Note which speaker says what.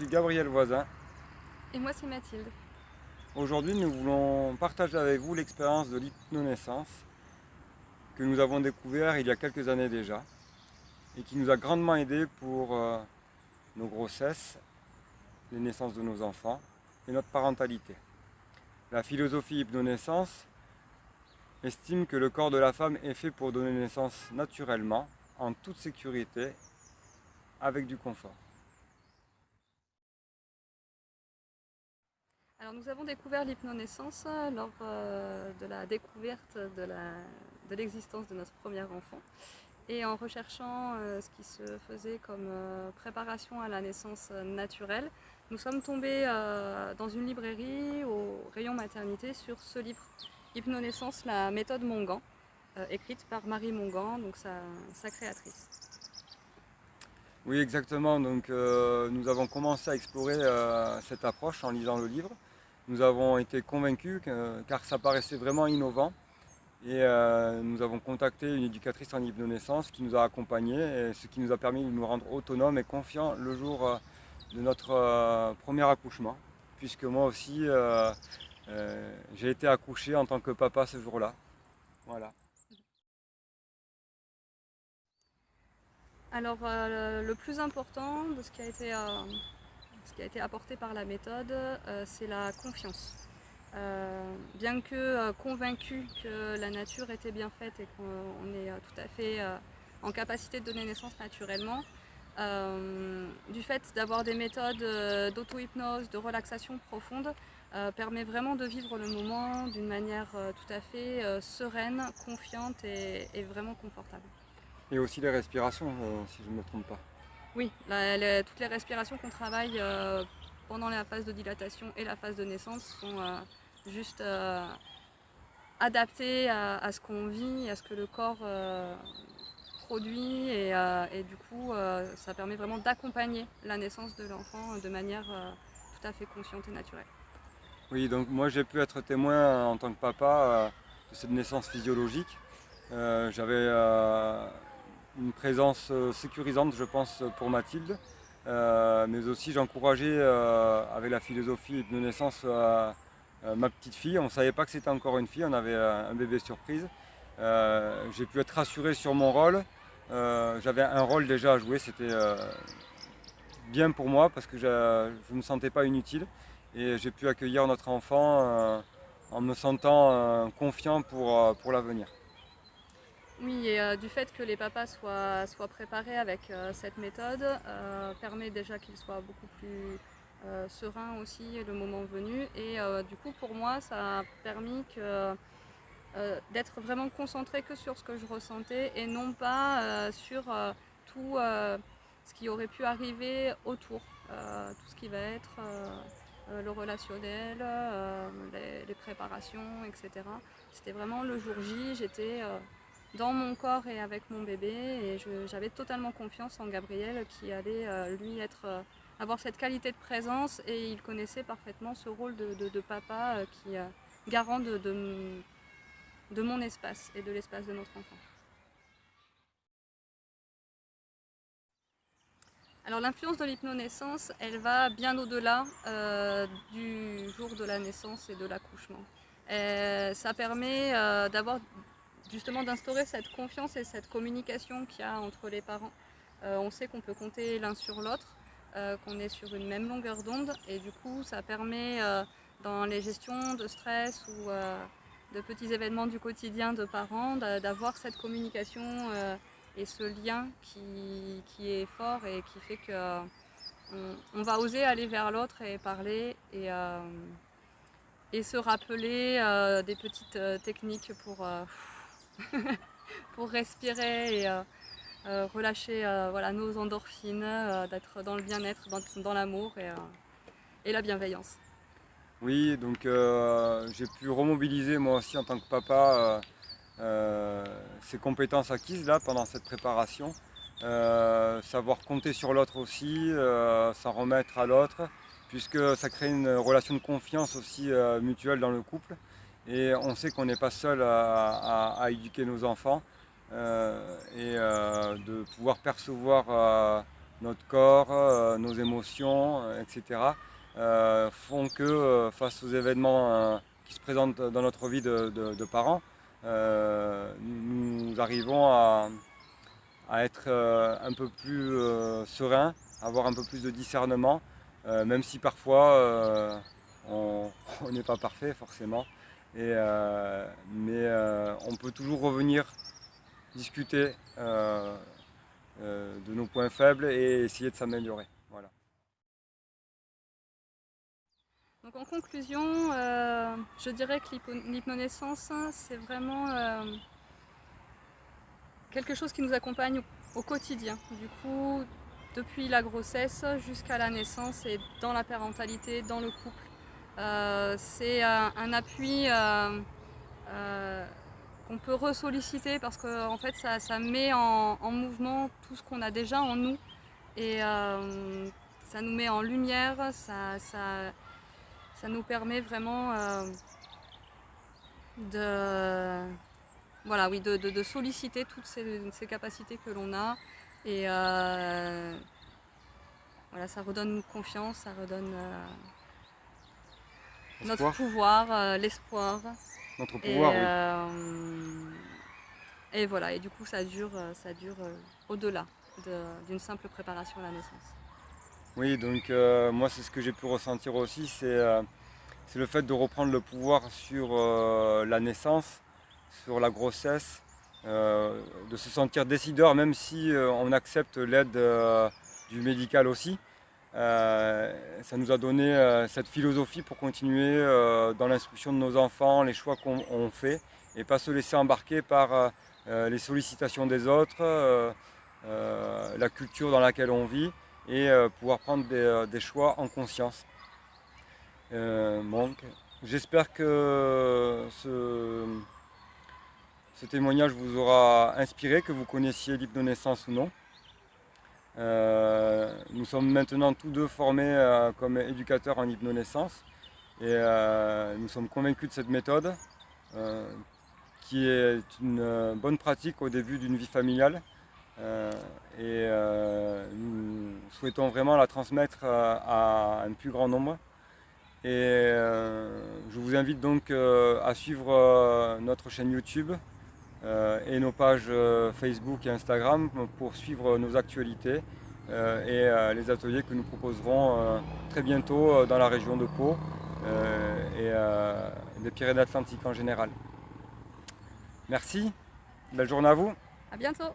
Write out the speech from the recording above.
Speaker 1: suis Gabriel Voisin.
Speaker 2: Et moi, c'est Mathilde.
Speaker 1: Aujourd'hui, nous voulons partager avec vous l'expérience de l'hypnonaissance que nous avons découvert il y a quelques années déjà et qui nous a grandement aidé pour nos grossesses, les naissances de nos enfants et notre parentalité. La philosophie hypnonaissance estime que le corps de la femme est fait pour donner naissance naturellement, en toute sécurité, avec du confort.
Speaker 2: Alors, nous avons découvert l'hypnonaissance lors de la découverte de l'existence de notre premier enfant. Et en recherchant ce qui se faisait comme préparation à la naissance naturelle, nous sommes tombés dans une librairie au rayon maternité sur ce livre, Hypnonaissance, la méthode Mongan, écrite par Marie Mongan, donc sa créatrice.
Speaker 1: Oui, exactement. Donc, nous avons commencé à explorer cette approche en lisant le livre. Nous avons été convaincus car ça paraissait vraiment innovant et nous avons contacté une éducatrice en hypnonaissance qui nous a accompagnés, et ce qui nous a permis de nous rendre autonomes et confiants le jour de notre premier accouchement, puisque moi aussi j'ai été accouché en tant que papa ce jour-là. Voilà.
Speaker 2: Alors, le plus important de ce qui a été apporté par la méthode, c'est la confiance. Bien que convaincu que la nature était bien faite et qu'on est tout à fait en capacité de donner naissance naturellement, du fait d'avoir des méthodes d'auto-hypnose, de relaxation profonde, permet vraiment de vivre le moment d'une manière tout à fait sereine, confiante et vraiment confortable.
Speaker 1: Et aussi les respirations, si je ne me trompe pas.
Speaker 2: Oui, toutes les respirations qu'on travaille pendant la phase de dilatation et la phase de naissance sont juste adaptées à ce qu'on vit, à ce que le corps produit et du coup ça permet vraiment d'accompagner la naissance de l'enfant de manière tout à fait consciente et naturelle.
Speaker 1: Oui, donc moi j'ai pu être témoin en tant que papa de cette naissance physiologique. J'avais une présence sécurisante, je pense, pour Mathilde, mais aussi j'encourageais avec la philosophie de naissance ma petite fille. On ne savait pas que c'était encore une fille, on avait un bébé surprise. J'ai pu être rassuré sur mon rôle. J'avais un rôle déjà à jouer, c'était bien pour moi parce que je ne me sentais pas inutile et j'ai pu accueillir notre enfant en me sentant confiant pour l'avenir.
Speaker 2: Oui, et du fait que les papas soient préparés avec cette méthode, permet déjà qu'ils soient beaucoup plus sereins aussi le moment venu. Et du coup, pour moi, ça a permis d'être vraiment concentrée que sur ce que je ressentais et non pas sur tout ce qui aurait pu arriver autour, tout ce qui va être le relationnel, les préparations, etc. C'était vraiment le jour J, j'étais dans mon corps et avec mon bébé et j'avais totalement confiance en Gabriel qui allait lui avoir cette qualité de présence et il connaissait parfaitement ce rôle de papa qui garant de mon espace et de l'espace de notre enfant. Alors l'influence de l'hypnonaissance, elle va bien au-delà du jour de la naissance et de l'accouchement. Ça permet justement d'instaurer cette confiance et cette communication qu'il y a entre les parents. On sait qu'on peut compter l'un sur l'autre, qu'on est sur une même longueur d'onde et du coup ça permet dans les gestions de stress ou de petits événements du quotidien de parents d'avoir cette communication et ce lien qui est fort et qui fait qu'on on va oser aller vers l'autre et parler et se rappeler des petites techniques pour respirer et relâcher voilà, nos endorphines, d'être dans le bien-être, dans l'amour et la bienveillance.
Speaker 1: Oui, donc j'ai pu remobiliser moi aussi en tant que papa ces compétences acquises là pendant cette préparation. Savoir compter sur l'autre aussi, s'en remettre à l'autre, puisque ça crée une relation de confiance aussi mutuelle dans le couple. Et on sait qu'on n'est pas seul à éduquer nos enfants et de pouvoir percevoir notre corps, nos émotions, etc. Font que face aux événements qui se présentent dans notre vie de parents, nous arrivons à être un peu plus serein, avoir un peu plus de discernement, même si parfois on n'est pas parfait forcément. Mais on peut toujours revenir discuter de nos points faibles et essayer de s'améliorer. Voilà.
Speaker 2: Donc en conclusion, je dirais que l'hypnonaissance, c'est vraiment quelque chose qui nous accompagne au quotidien. Du coup, depuis la grossesse jusqu'à la naissance et dans la parentalité, dans le couple. C'est un appui qu'on peut ressolliciter parce que en fait, ça met en mouvement tout ce qu'on a déjà en nous et ça nous met en lumière, ça nous permet vraiment de solliciter toutes ces capacités que l'on a et voilà, ça redonne confiance, ça redonne notre pouvoir, l'espoir.
Speaker 1: Notre pouvoir, oui.
Speaker 2: Et voilà, et du coup ça dure au-delà d'une simple préparation à la naissance.
Speaker 1: Oui, donc moi c'est ce que j'ai pu ressentir aussi, c'est le fait de reprendre le pouvoir sur la naissance, sur la grossesse, de se sentir décideur même si on accepte l'aide du médical aussi. Ça nous a donné cette philosophie pour continuer dans l'instruction de nos enfants, les choix qu'on fait, et pas se laisser embarquer par les sollicitations des autres, la culture dans laquelle on vit, et pouvoir prendre des choix en conscience. Donc, j'espère que ce témoignage vous aura inspiré, que vous connaissiez l'hypnonaissance ou non. Nous sommes maintenant tous deux formés comme éducateurs en hypnonaissance et nous sommes convaincus de cette méthode qui est une bonne pratique au début d'une vie familiale nous souhaitons vraiment la transmettre à un plus grand nombre. Et je vous invite donc à suivre notre chaîne YouTube et nos pages Facebook et Instagram pour suivre nos actualités et les ateliers que nous proposerons très bientôt dans la région de Pau et des Pyrénées-Atlantiques en général. Merci, belle journée à vous.
Speaker 2: À bientôt.